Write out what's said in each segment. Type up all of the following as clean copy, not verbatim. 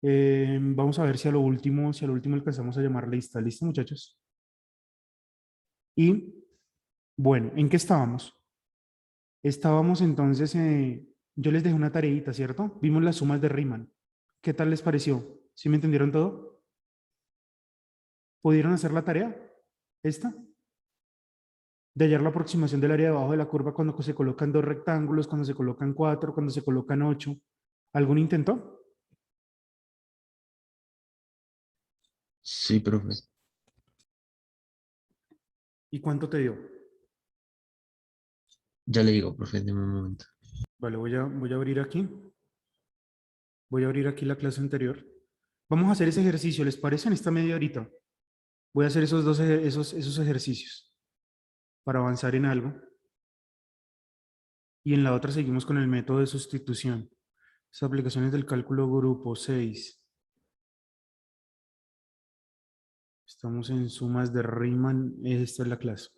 Vamos a ver si a lo último alcanzamos a llamar lista. ¿Listo, muchachos? Y bueno, ¿en qué estábamos? Estábamos entonces, yo les dejé una tareita, ¿cierto? Vimos las sumas de Riemann. ¿Qué tal les pareció? ¿Sí me entendieron todo? ¿Pudieron hacer la tarea? ¿Esta? De hallar la aproximación del área debajo de la curva cuando se colocan dos rectángulos, cuando se colocan cuatro, cuando se colocan ocho. ¿Algún intentó? Sí, profe. ¿Y cuánto te dio? Ya le digo, profe, de un momento. Vale, voy a abrir aquí. Voy a abrir aquí la clase anterior. Vamos a hacer ese ejercicio, ¿les parece? En esta media horita. Voy a hacer esos ejercicios para avanzar en algo. Y en la otra seguimos con el método de sustitución. Las aplicaciones del cálculo grupo 6. Estamos en sumas de Riemann. Esta es la clase.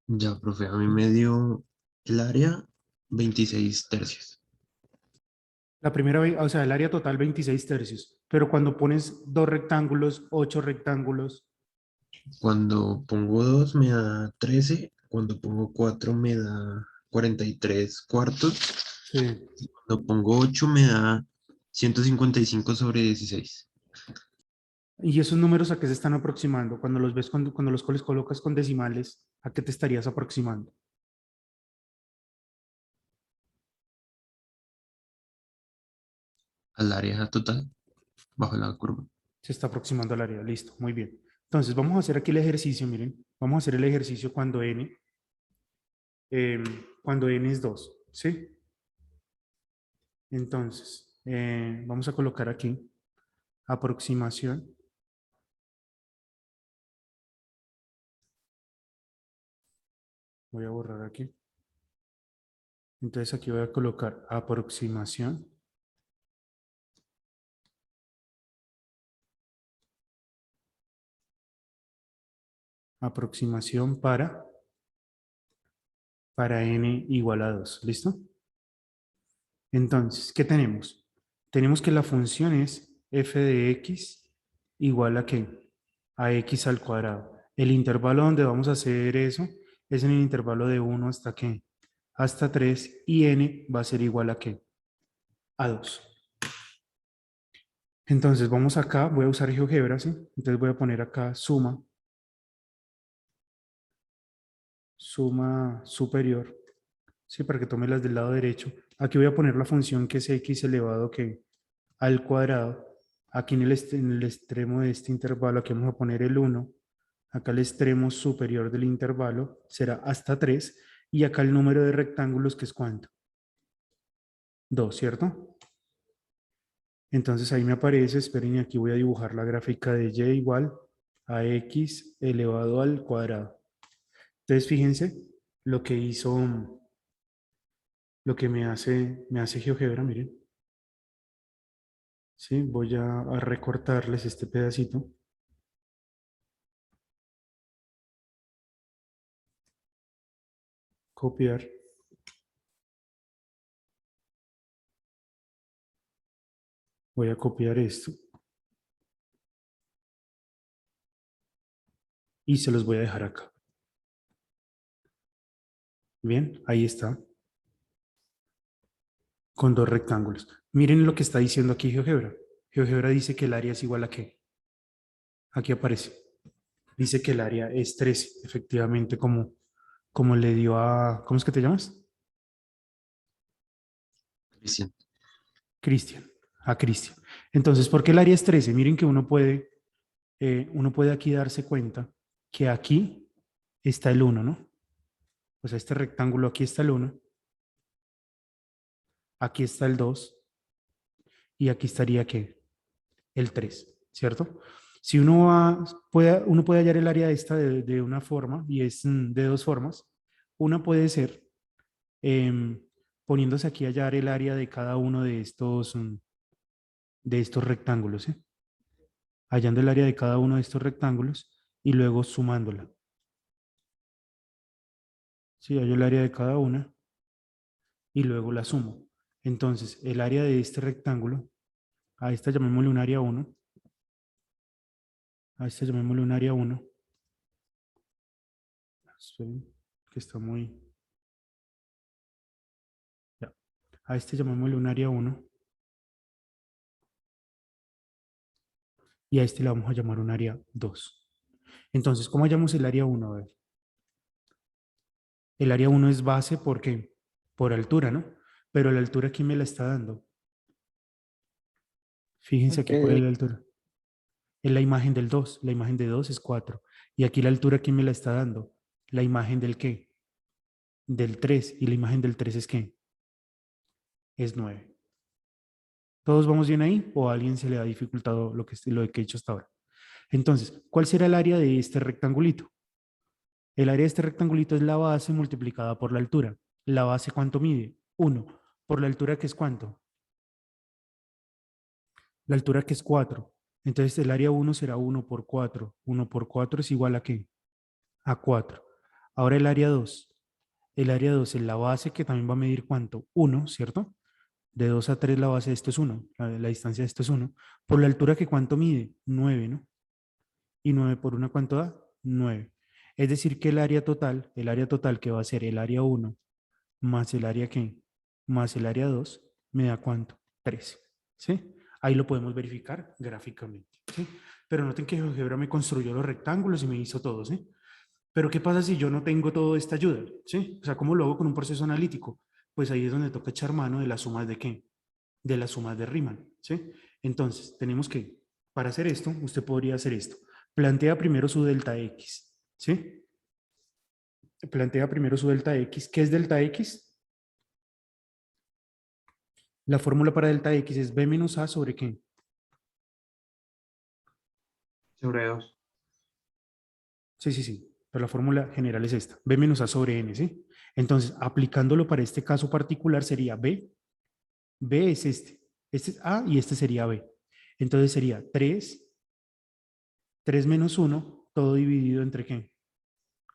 Ya, profe, a mí me dio el área 26 tercios. La primera, o sea, el área total 26 tercios. Pero cuando pones dos rectángulos, ocho rectángulos, Cuando pongo 2 me da 13. Cuando pongo 4 me da 43 cuartos. sí. Cuando pongo 8 me da 155 sobre 16. ¿Y esos números a qué se están aproximando? Cuando los ves, cuando los colocas con decimales, ¿a qué te estarías aproximando? Al área total, bajo la curva. Se está aproximando al área. Listo, muy bien. Entonces, vamos a hacer aquí el ejercicio, miren. Vamos a hacer el ejercicio eh, cuando n es 2, ¿sí? Entonces, vamos a colocar aquí aproximación. Voy a borrar aquí. Entonces, aquí voy a colocar aproximación. Aproximación para n igual a 2. ¿Listo? Entonces, ¿qué tenemos? Tenemos que la función es f de x igual a ¿qué? A x al cuadrado. El intervalo donde vamos a hacer eso es en el intervalo de 1 hasta ¿qué? Hasta 3 y n va a ser igual a ¿qué? A 2. Entonces, vamos acá, voy a usar GeoGebra, ¿sí? Entonces voy a poner acá suma superior, ¿sí? Para que tome las del lado derecho. Aquí voy a poner la función que es x elevado ¿qué? Al cuadrado. Aquí en el extremo de este intervalo, aquí vamos a poner el 1. Acá el extremo superior del intervalo será hasta 3. Y acá el número de rectángulos, que es ¿cuánto? 2, ¿cierto? Entonces ahí me aparece, esperen, y aquí voy a dibujar la gráfica de y igual a x elevado al cuadrado. Entonces fíjense lo que hizo, lo que me hace GeoGebra, miren. Sí, voy a recortarles este pedacito. Copiar. Voy a copiar esto y se los voy a dejar acá. Bien, ahí está, con dos rectángulos. Miren lo que está diciendo aquí GeoGebra. GeoGebra dice que el área es igual a ¿qué? Aquí aparece. Dice que el área es 13, efectivamente, como le dio a... ¿Cómo es que te llamas? Cristian. Cristian. A Cristian. Entonces, ¿por qué el área es 13? Miren que uno puede aquí darse cuenta que aquí está el 1, ¿no? O sea, este rectángulo, aquí está el 1, aquí está el 2 y aquí estaría ¿qué? El 3, ¿cierto? Si uno puede hallar el área esta de una forma, y es de dos formas. Una puede ser em, poniéndose aquí a hallar el área de cada uno de estos, de estos rectángulos, ¿sí? Hallando el área de cada uno de estos rectángulos y luego sumándola. Sí, hallo el área de cada una y luego la sumo. Entonces, el área de este rectángulo, a esta llamémosle un área 1, a esta llamémosle un área 1. Esperen, que está muy... Ya. A este llamémosle un área 1 y a este le vamos a llamar un área 2. Entonces, ¿cómo hallamos el área 1? A ver. El área 1 es base porque por altura, ¿no? Pero la altura, ¿quién me la está dando? Fíjense aquí cuál es Ok. la altura. Es la imagen del 2. La imagen de 2 es 4. Y aquí la altura, ¿quién me la está dando? La imagen del qué? Del 3. Y la imagen del 3 es qué? Es 9. ¿Todos vamos bien ahí? ¿O a alguien se le ha dificultado lo que he hecho hasta ahora? Entonces, ¿cuál será el área de este rectangulito? El área de este rectangulito es la base multiplicada por la altura. ¿La base cuánto mide? 1. ¿Por la altura que es cuánto? La altura que es 4. Entonces el área 1 será 1 por 4. 1 por 4 es igual a ¿qué? A 4. Ahora el área 2. El área 2 es la base que también va a medir cuánto? 1, ¿cierto? De 2 a 3 la base de esto es 1. La distancia de esto es 1. Por la altura que cuánto mide? 9, ¿no? Y 9 por 1 ¿cuánto da? 9. Es decir que el área total que va a ser el área 1 más el área ¿qué? Más el área 2 me da cuánto? 13. ¿Sí? Ahí lo podemos verificar gráficamente. ¿Sí? Pero noten que GeoGebra me construyó los rectángulos y me hizo todo. ¿Sí? Pero ¿qué pasa si yo no tengo toda esta ayuda? ¿Sí? O sea, ¿cómo lo hago con un proceso analítico? Pues ahí es donde toca echar mano de las sumas de qué? De las sumas de Riemann. ¿Sí? Entonces, tenemos que, para hacer esto, usted podría hacer esto. Plantea primero su delta X. ¿Sí? Plantea primero su delta X. ¿Qué es delta X? La fórmula para delta X es B menos A sobre qué? Sobre 2. Sí, sí, sí. Pero la fórmula general es esta. B menos A sobre N, ¿sí? Entonces, aplicándolo para este caso particular sería B. B es este. Este es A y este sería B. Entonces sería 3 menos 1, todo dividido entre qué?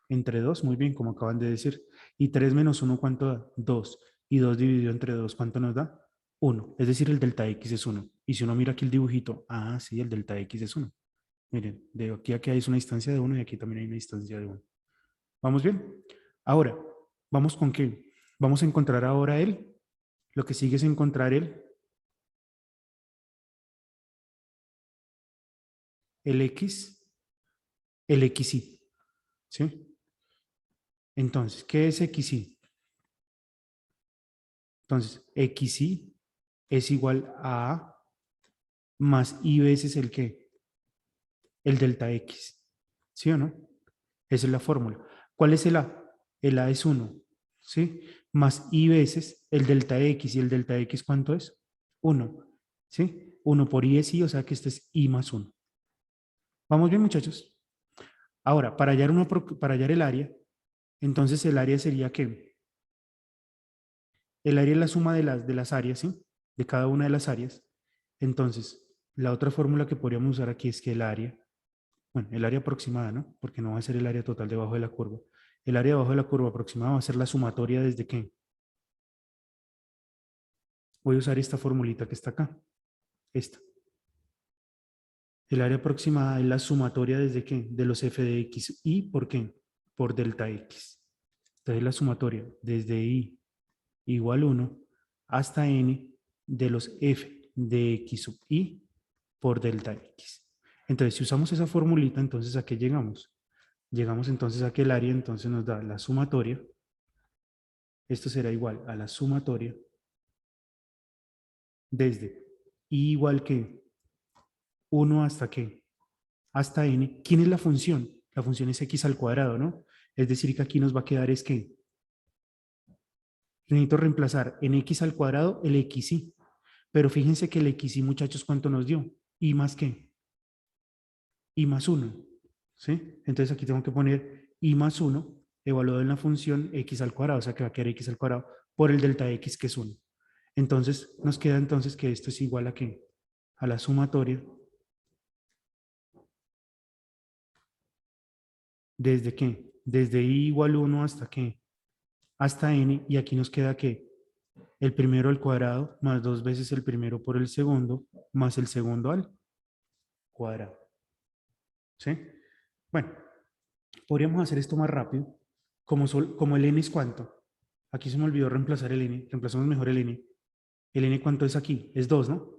Entre 2, muy bien, como acaban de decir. Y 3 menos 1, ¿cuánto da? 2. Y 2 dividido entre 2, ¿cuánto nos da? 1. Es decir, el delta X es 1. Y si uno mira aquí el dibujito, sí, el delta X es 1. Miren, de aquí a aquí hay una distancia de 1 y aquí también hay una distancia de 1. ¿Vamos bien? Ahora, ¿vamos con qué? Vamos a encontrar ahora él. Lo que sigue es encontrar el X, el XY. ¿Sí? Entonces, ¿qué es XY? Entonces, XY es igual a A más I veces el qué? El delta X. ¿Sí o no? Esa es la fórmula. ¿Cuál es el A? El A es 1. ¿Sí? Más I veces el delta X. ¿Y el delta X cuánto es? 1. ¿Sí? 1 por I es I, o sea que este es I más 1. ¿Vamos bien, muchachos? Ahora, para hallar el área, entonces el área sería que el área es la suma de las áreas, ¿sí? De cada una de las áreas. Entonces, la otra fórmula que podríamos usar aquí es que el área, bueno, el área aproximada, ¿no? Porque no va a ser el área total debajo de la curva. El área debajo de la curva aproximada va a ser la sumatoria desde qué. Voy a usar esta formulita que está acá. Esta. El área aproximada es la sumatoria desde qué? De los f de x y por qué? Por delta x. Entonces la sumatoria desde i igual 1 hasta n de los f de x sub i por delta x. Entonces, si usamos esa formulita, entonces ¿a qué llegamos? Llegamos entonces a que el área entonces nos da la sumatoria. Esto será igual a la sumatoria desde i igual que 1 hasta qué? Hasta n. ¿Quién es la función? La función es x al cuadrado, ¿no? Es decir, que aquí nos va a quedar es que necesito reemplazar en x al cuadrado el xy. Pero fíjense que el xy, muchachos, ¿cuánto nos dio? ¿Y más qué? Y más 1. ¿Sí? Entonces aquí tengo que poner y más 1 evaluado en la función x al cuadrado, o sea que va a quedar x al cuadrado por el delta x que es 1. Entonces nos queda entonces que esto es igual a qué? a la sumatoria ¿desde qué? Desde i igual 1 hasta qué? Hasta n, y aquí nos queda que el primero al cuadrado más 2 veces el primero por el segundo más el segundo al cuadrado. ¿Sí? Bueno, podríamos hacer esto más rápido. Como el n es cuánto. Aquí se me olvidó reemplazar el n. Reemplazamos mejor el n. ¿El n cuánto es aquí? Es 2, ¿no?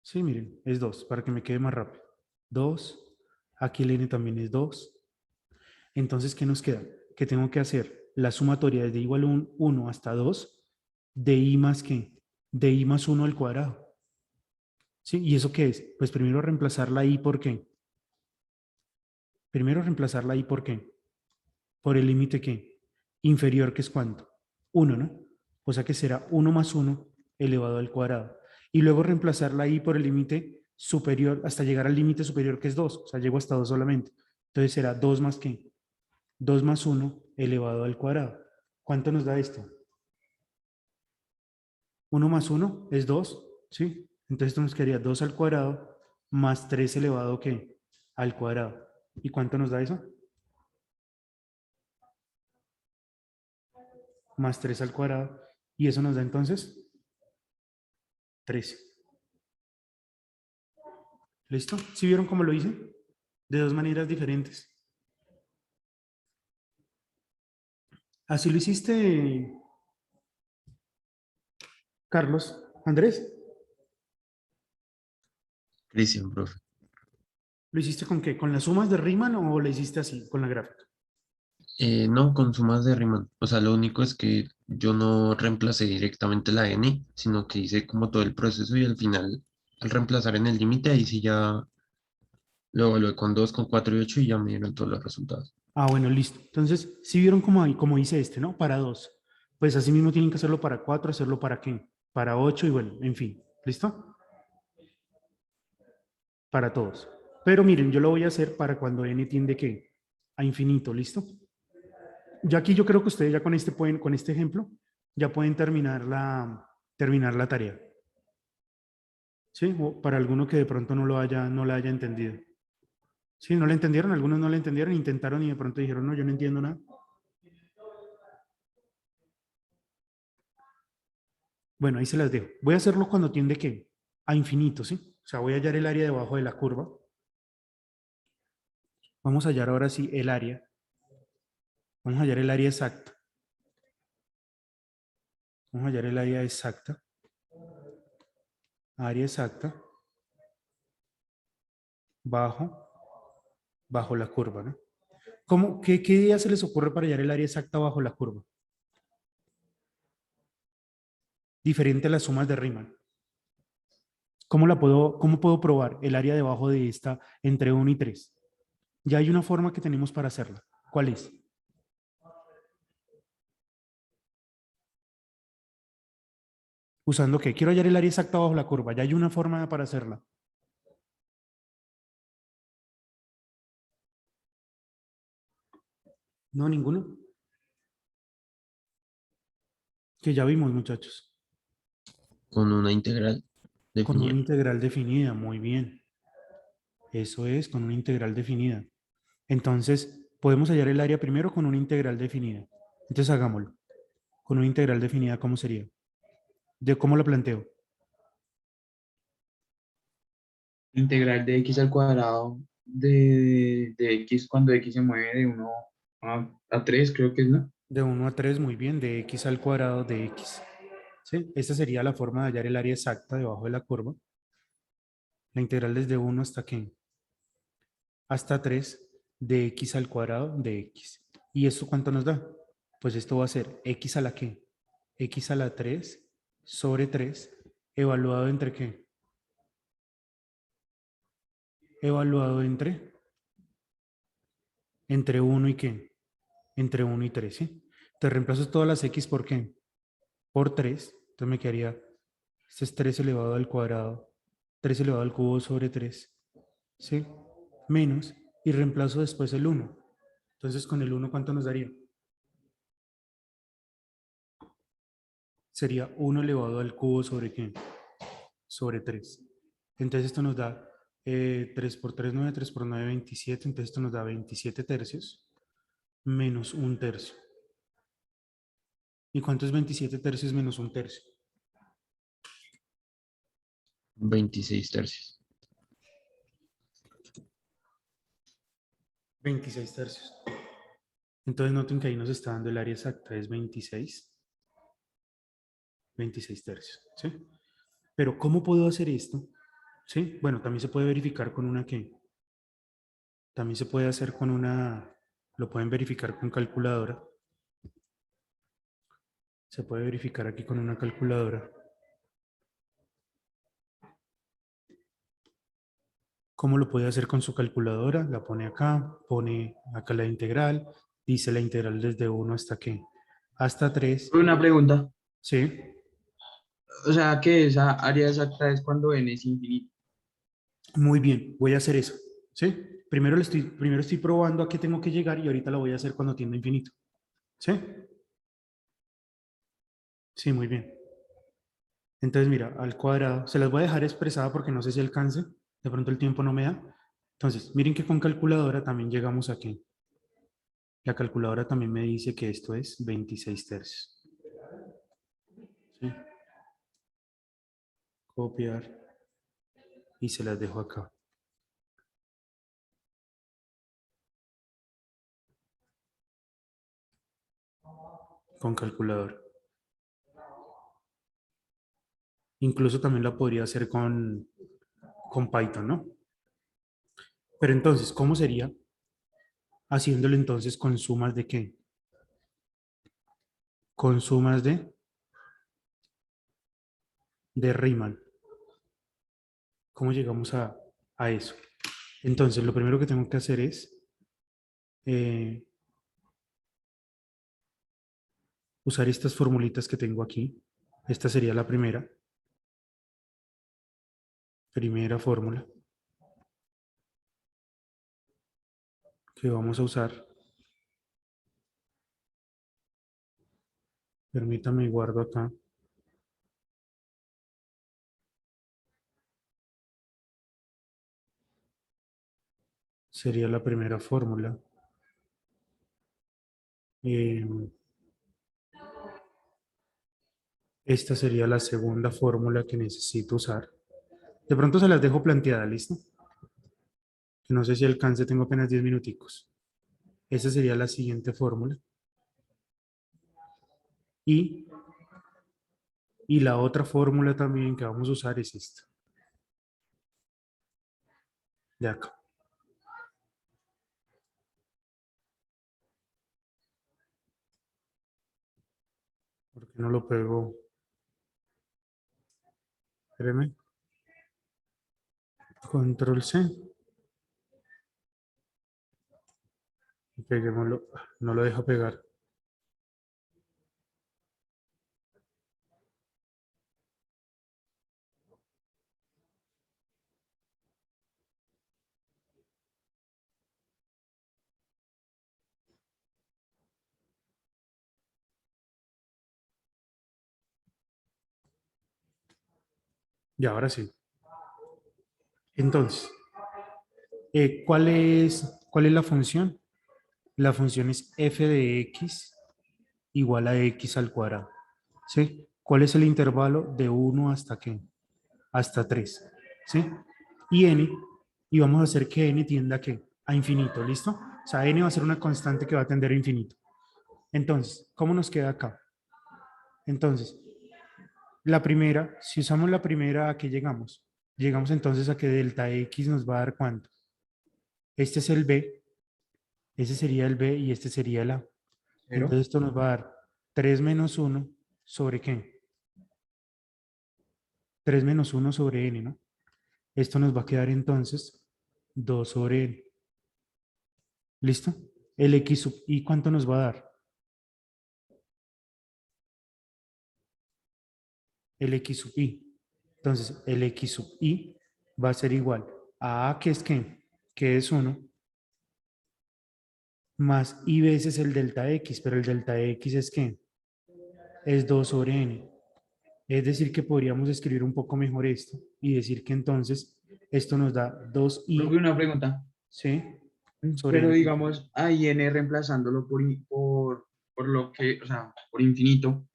Sí, miren, es 2, para que me quede más rápido. 2. Aquí el n también es 2. Entonces, ¿qué nos queda? Que tengo que hacer la sumatoria desde igual 1 hasta 2 de i más qué? De i más 1 al cuadrado. ¿Sí? ¿Y eso qué es? Pues primero reemplazar la i por qué. Primero reemplazar la i por qué. Por el límite qué. Inferior, que es cuánto. 1, ¿no? O sea que será 1 más 1 elevado al cuadrado. Y luego reemplazar la i por el límite superior hasta llegar al límite superior, que es 2. O sea, llego hasta 2 solamente. Entonces será 2 más qué. 2 más 1 elevado al cuadrado. ¿Cuánto nos da esto? 1 más 1 es 2, ¿sí? Entonces esto nos quedaría 2 al cuadrado más 3 elevado ¿qué? Al cuadrado. ¿Y cuánto nos da eso? Más 3 al cuadrado. ¿Y eso nos da entonces? 13. ¿Listo? ¿Sí vieron cómo lo hice? De dos maneras diferentes. ¿Así lo hiciste, Carlos? ¿Andrés? Cristian, profe. ¿Lo hiciste con qué? ¿Con las sumas de Riemann o lo hiciste así, con la gráfica? No, con sumas de Riemann. O sea, lo único es que yo no reemplacé directamente la n, sino que hice como todo el proceso y al final, al reemplazar en el límite, ahí sí ya lo evalué con 2, con 4 y 8 y ya me dieron todos los resultados. Ah, bueno, listo. Entonces, si vieron cómo hice este, ¿no? Para 2. Pues así mismo tienen que hacerlo para 4, hacerlo para qué? Para 8 y bueno, en fin. ¿Listo? Para todos. Pero miren, yo lo voy a hacer para cuando n tiende ¿qué? A infinito, ¿listo? Ya aquí yo creo que ustedes ya con este ejemplo, ya pueden terminar la tarea. ¿Sí? O para alguno que de pronto no la haya entendido. ¿Sí? ¿No la entendieron? Algunos no la entendieron, intentaron y de pronto dijeron, no, yo no entiendo nada. Bueno, ahí se las dejo. Voy a hacerlo cuando tiende ¿qué? A infinito, ¿sí? O sea, voy a hallar el área debajo de la curva. Vamos a hallar ahora sí el área. Vamos a hallar el área exacta. Vamos a hallar el área exacta. Área exacta. Bajo la curva, ¿no? ¿Qué idea se les ocurre para hallar el área exacta bajo la curva? Diferente a las sumas de Riemann. ¿Cómo puedo probar el área debajo de esta entre 1 y 3? Ya hay una forma que tenemos para hacerla. ¿Cuál es? ¿Usando qué? Quiero hallar el área exacta bajo la curva. Ya hay una forma para hacerla. No, ninguno. Que ya vimos, muchachos. Con una integral Con una definida. integral definida. Muy bien. Eso es, con una integral definida. Entonces, podemos hallar el área primero con una integral definida. Entonces, hagámoslo. Con una integral definida, ¿cómo sería? ¿Cómo lo planteo? Integral de x al cuadrado de x cuando x se mueve de 1 a 3, creo que es, ¿no? De 1 a 3, muy bien, de x al cuadrado de x. ¿Sí? Esta sería la forma de hallar el área exacta debajo de la curva. La integral desde 1 hasta qué? Hasta 3 de x al cuadrado de x. ¿Y esto cuánto nos da? Pues esto va a ser x a la qué? X a la 3 sobre 3 evaluado entre qué? Evaluado entre 1 y qué? Entre 1 y 3, ¿sí? Te reemplazo todas las x por qué? Por 3. Entonces me quedaría, este es 3 elevado al cuadrado, 3 elevado al cubo sobre 3, ¿sí? Menos, y reemplazo después el 1. Entonces con el 1, ¿cuánto nos daría? Sería 1 elevado al cubo sobre qué? sobre 3. Entonces esto nos da 3 por 3, 9, 3 por 9, 27. Entonces esto nos da 27 tercios menos 1 tercio. ¿Y cuánto es 27 tercios menos 1 tercio? 26 tercios. 26 tercios. Entonces noten que ahí nos está dando el área exacta, es 26 tercios, ¿sí? Pero ¿cómo puedo hacer esto? ¿Sí? Bueno, también se puede verificar con una ¿qué? También se puede hacer con una, lo pueden verificar con calculadora. Se puede verificar aquí con una calculadora. ¿Cómo lo puede hacer con su calculadora? La pone acá la integral, dice la integral desde 1 hasta ¿qué? Hasta 3. Una pregunta. ¿Sí? O sea, que esa área exacta es cuando n es infinito. Muy bien, voy a hacer eso. ¿Sí? Primero estoy probando a qué tengo que llegar y ahorita lo voy a hacer cuando tienda infinito. ¿Sí? Sí, muy bien. Entonces, mira, al cuadrado, se las voy a dejar expresada porque no sé si alcance, de pronto el tiempo no me da. Entonces, miren que con calculadora también llegamos aquí. La calculadora también me dice que esto es 26 tercios. ¿Sí? Copiar y se las dejo acá. Con calculadora. Incluso también la podría hacer con Python, ¿no? Pero entonces, ¿cómo sería? Haciéndolo entonces con sumas de ¿qué? Con sumas de Riemann. ¿Cómo llegamos a eso? Entonces, lo primero que tengo que hacer es usar estas formulitas que tengo aquí. Esta sería la primera. Primera fórmula que vamos a usar. Permítame, guardo acá. Sería la primera fórmula. Esta sería la segunda fórmula que necesito usar. De pronto se las dejo planteadas, ¿listo? Que no sé si alcance, tengo apenas 10 minuticos. Esa sería la siguiente fórmula. Y la otra fórmula también que vamos a usar es esta. De acá. Porque no lo pego. Espérame. Control C. Y peguémoslo. No lo deja pegar. Y ahora sí. Entonces, ¿cuál es la función? La función es f de x igual a x al cuadrado. ¿Sí? ¿Cuál es el intervalo de 1 hasta qué? Hasta 3. ¿Sí? Y n, y vamos a hacer que n tienda a qué? A infinito, ¿listo? O sea, n va a ser una constante que va a tender a infinito. Entonces, ¿cómo nos queda acá? Entonces, la primera, si usamos la primera, ¿a qué llegamos? Llegamos entonces a que delta x nos va a dar ¿cuánto? Este es el b, ese sería el b y este sería el a. Cero. Entonces esto nos va a dar 3 menos 1 sobre ¿qué? 3 menos 1 sobre n, ¿no? Esto nos va a quedar entonces 2 sobre n. ¿Listo? El x sub i, ¿cuánto nos va a dar? El x sub i. Entonces, el x sub i va a ser igual a que es ¿qué? Que es 1, más i veces el delta x, pero el delta x es ¿qué? Es 2 sobre n. Es decir, que podríamos escribir un poco mejor esto y decir que entonces esto nos da Profe, 2i, una pregunta. ¿sí? Sobre Pero n. digamos, a n reemplazándolo por lo que, o sea, por infinito,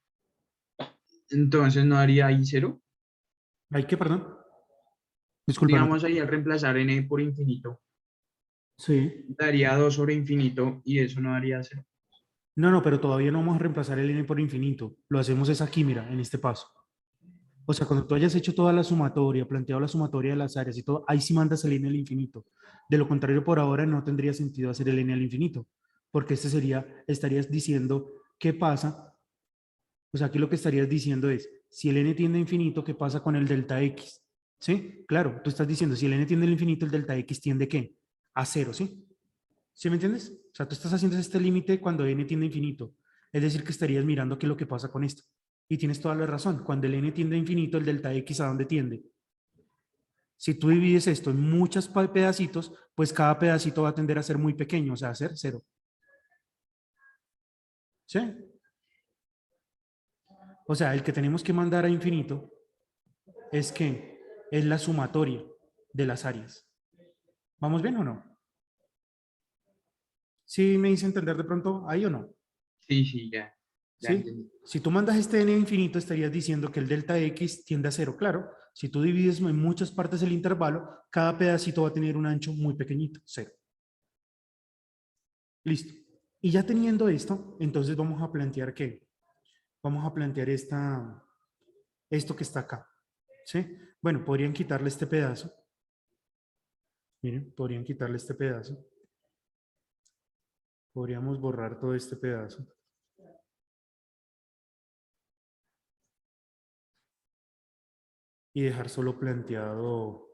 entonces no haría i cero. ¿Hay que, perdón? Disculpa, no te... Digamos, ahí al reemplazar n por infinito, Sí. daría 2 sobre infinito y eso no daría cero. No, no, pero todavía no vamos a reemplazar el n por infinito. Lo hacemos es aquí, mira, en este paso. O sea, cuando tú hayas hecho toda la sumatoria, planteado la sumatoria de las áreas y todo, ahí sí mandas el n al infinito. De lo contrario, por ahora no tendría sentido hacer el n al infinito, porque este sería, estarías diciendo qué pasa. O sea, aquí lo que estarías diciendo es, si el n tiende a infinito, ¿qué pasa con el delta x? ¿Sí? Claro, tú estás diciendo, si el n tiende al infinito, el delta x tiende ¿qué? A cero, ¿sí? ¿Sí me entiendes? O sea, tú estás haciendo este límite cuando n tiende a infinito. Es decir, que estarías mirando qué es lo que pasa con esto. Y tienes toda la razón. Cuando el n tiende a infinito, el delta x ¿a dónde tiende? Si tú divides esto en muchos pedacitos, pues cada pedacito va a tender a ser muy pequeño, o sea, a ser cero. ¿Sí? O sea, el que tenemos que mandar a infinito es que es la sumatoria de las áreas. ¿Vamos bien o no? ¿Sí me hice entender de pronto ahí o no? Sí, sí, ya ¿Sí? entendí. Si tú mandas este n infinito, estarías diciendo que el delta x tiende a cero. Claro, si tú divides en muchas partes el intervalo, cada pedacito va a tener un ancho muy pequeñito, cero. Listo. Y ya teniendo esto, entonces vamos a plantear ¿qué? Vamos a plantear esto que está acá. ¿Sí? Bueno, podrían quitarle este pedazo. Miren, podrían quitarle este pedazo. Podríamos borrar todo este pedazo. Y dejar solo planteado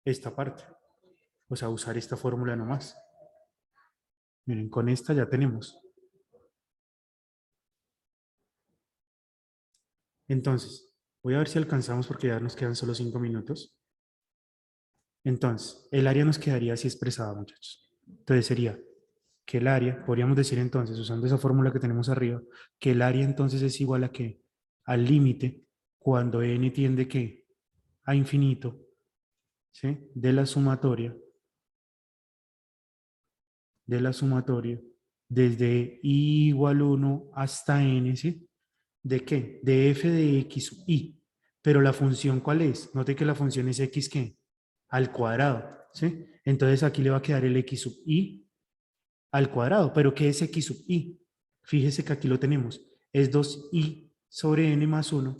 esta parte. O sea, usar esta fórmula nomás. Miren, con esta ya tenemos. Entonces, voy a ver si alcanzamos porque ya nos quedan solo 5 minutos. Entonces, el área nos quedaría así expresada, muchachos. Entonces sería que el área, podríamos decir entonces, usando esa fórmula que tenemos arriba, que el área entonces es igual a qué? Al límite cuando n tiende ¿qué? A infinito, ¿sí? De la sumatoria, desde i igual 1 hasta n, ¿sí? ¿De qué? De f de x sub i. Pero la función, ¿cuál es? Note que la función es x, ¿qué? Al cuadrado, ¿sí? Entonces aquí le va a quedar el x sub i al cuadrado. ¿Pero qué es x sub i? Fíjese que aquí lo tenemos. Es 2i sobre n más 1.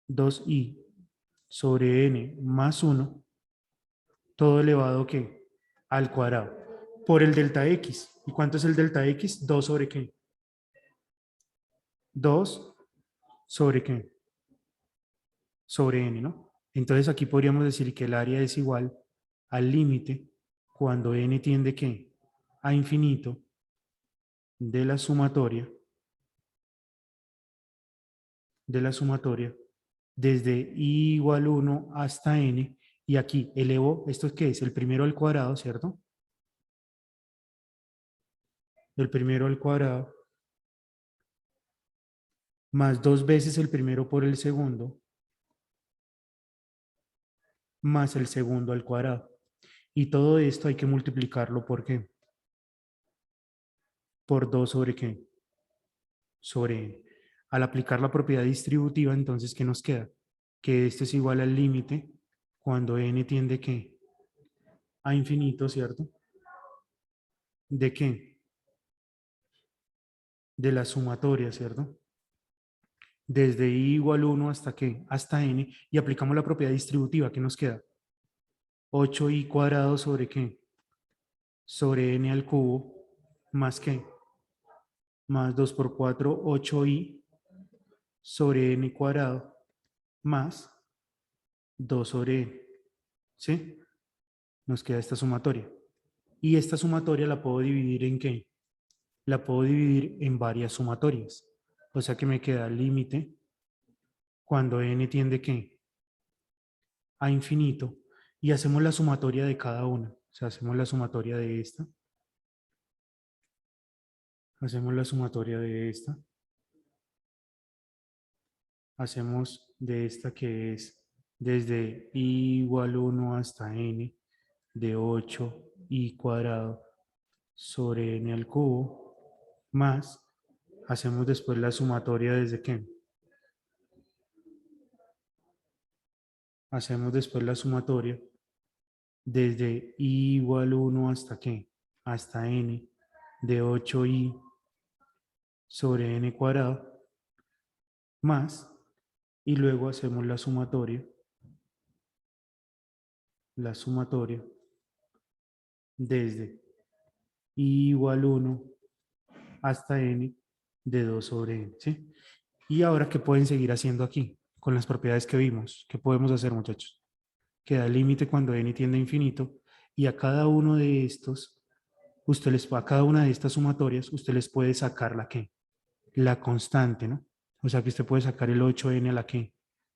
2i sobre n más 1. Todo elevado, ¿qué? Al cuadrado. Por el delta x. ¿Y cuánto es el delta x? 2 sobre ¿qué? 2 sobre ¿qué? Sobre n, ¿no? Entonces aquí podríamos decir que el área es igual al límite cuando n tiende ¿qué? A infinito de la sumatoria desde i igual 1 hasta n, y aquí elevo, ¿esto qué es? El primero al cuadrado, ¿cierto? El primero al cuadrado, más 2 veces el primero por el segundo, más el segundo al cuadrado. Y todo esto hay que multiplicarlo ¿por qué? Por 2 sobre ¿qué? Sobre n. Al aplicar la propiedad distributiva, entonces, ¿qué nos queda? Que esto es igual al límite cuando n tiende ¿qué? A infinito, ¿cierto? ¿De qué? De la sumatoria, ¿cierto? Desde i igual 1 hasta qué? Hasta n, y aplicamos la propiedad distributiva, ¿qué nos queda? 8i cuadrado sobre qué? Sobre n al cubo, más qué? Más 2 por 4, 8i sobre n cuadrado, más 2 sobre n. ¿Sí? Nos queda esta sumatoria. Y esta sumatoria la puedo dividir en qué? La puedo dividir en varias sumatorias. O sea que me queda el límite cuando n tiende ¿qué? A infinito, y hacemos la sumatoria de cada una. O sea, hacemos la sumatoria de esta, hacemos la sumatoria de esta, hacemos de esta que es desde i igual 1 hasta n de 8i cuadrado sobre n al cubo, más, hacemos después la sumatoria desde qué. Hacemos después la sumatoria desde i igual 1 hasta qué, hasta n de 8i sobre n cuadrado, más, y luego hacemos la sumatoria desde i igual 1 hasta n de 2 sobre n, ¿sí? Y ahora, ¿qué pueden seguir haciendo aquí con las propiedades que vimos? ¿Qué podemos hacer, muchachos? Queda el límite cuando n tiende a infinito, y a cada uno de estos, a cada una de estas sumatorias, usted les puede sacar la ¿qué? La constante, ¿no? O sea que usted puede sacar el 8n a la ¿qué?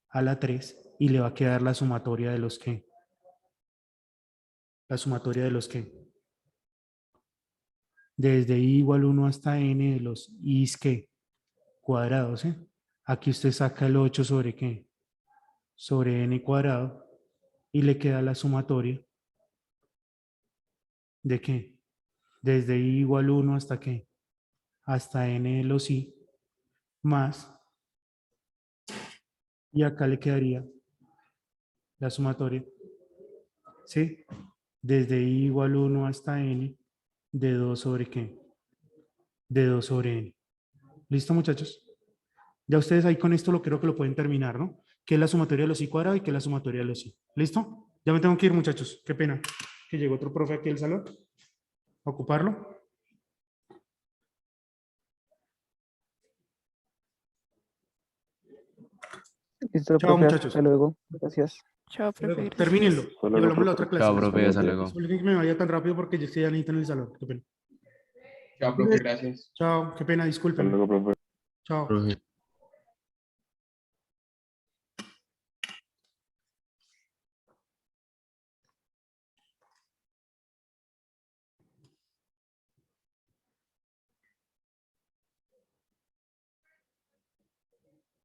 A la 3, y le va a quedar la sumatoria de los ¿qué? La sumatoria de los ¿qué? Desde i igual 1 hasta n de los i's ¿qué? Cuadrados, ¿eh? Aquí usted saca el 8 sobre ¿qué? Sobre n cuadrado, y le queda la sumatoria de ¿qué? Desde i igual 1 hasta ¿qué? Hasta n de los i, más, y acá le quedaría la sumatoria, ¿sí? Desde i igual 1 hasta n de 2 sobre ¿qué? De 2 sobre n. ¿Listo, muchachos? Ya ustedes ahí con esto lo creo que lo pueden terminar, ¿no? ¿Qué es la sumatoria de los i cuadrado y qué es la sumatoria de los i? ¿Listo? Ya me tengo que ir, muchachos. Qué pena que llegó otro profe aquí al salón. A ocuparlo. Listo, Chao, profe, muchachos. hasta luego. Gracias. Chao, profe, gracias. Termínenlo. Hasta Y luego, hablamos la profe. otra clase. Chao, profe, hasta luego. Disculpen que me vaya tan rápido porque yo estoy ya necesito en el salón. Qué pena. Chao, profe, gracias. Chao, qué pena, Hasta disculpen. luego, profe. Chao. Profe.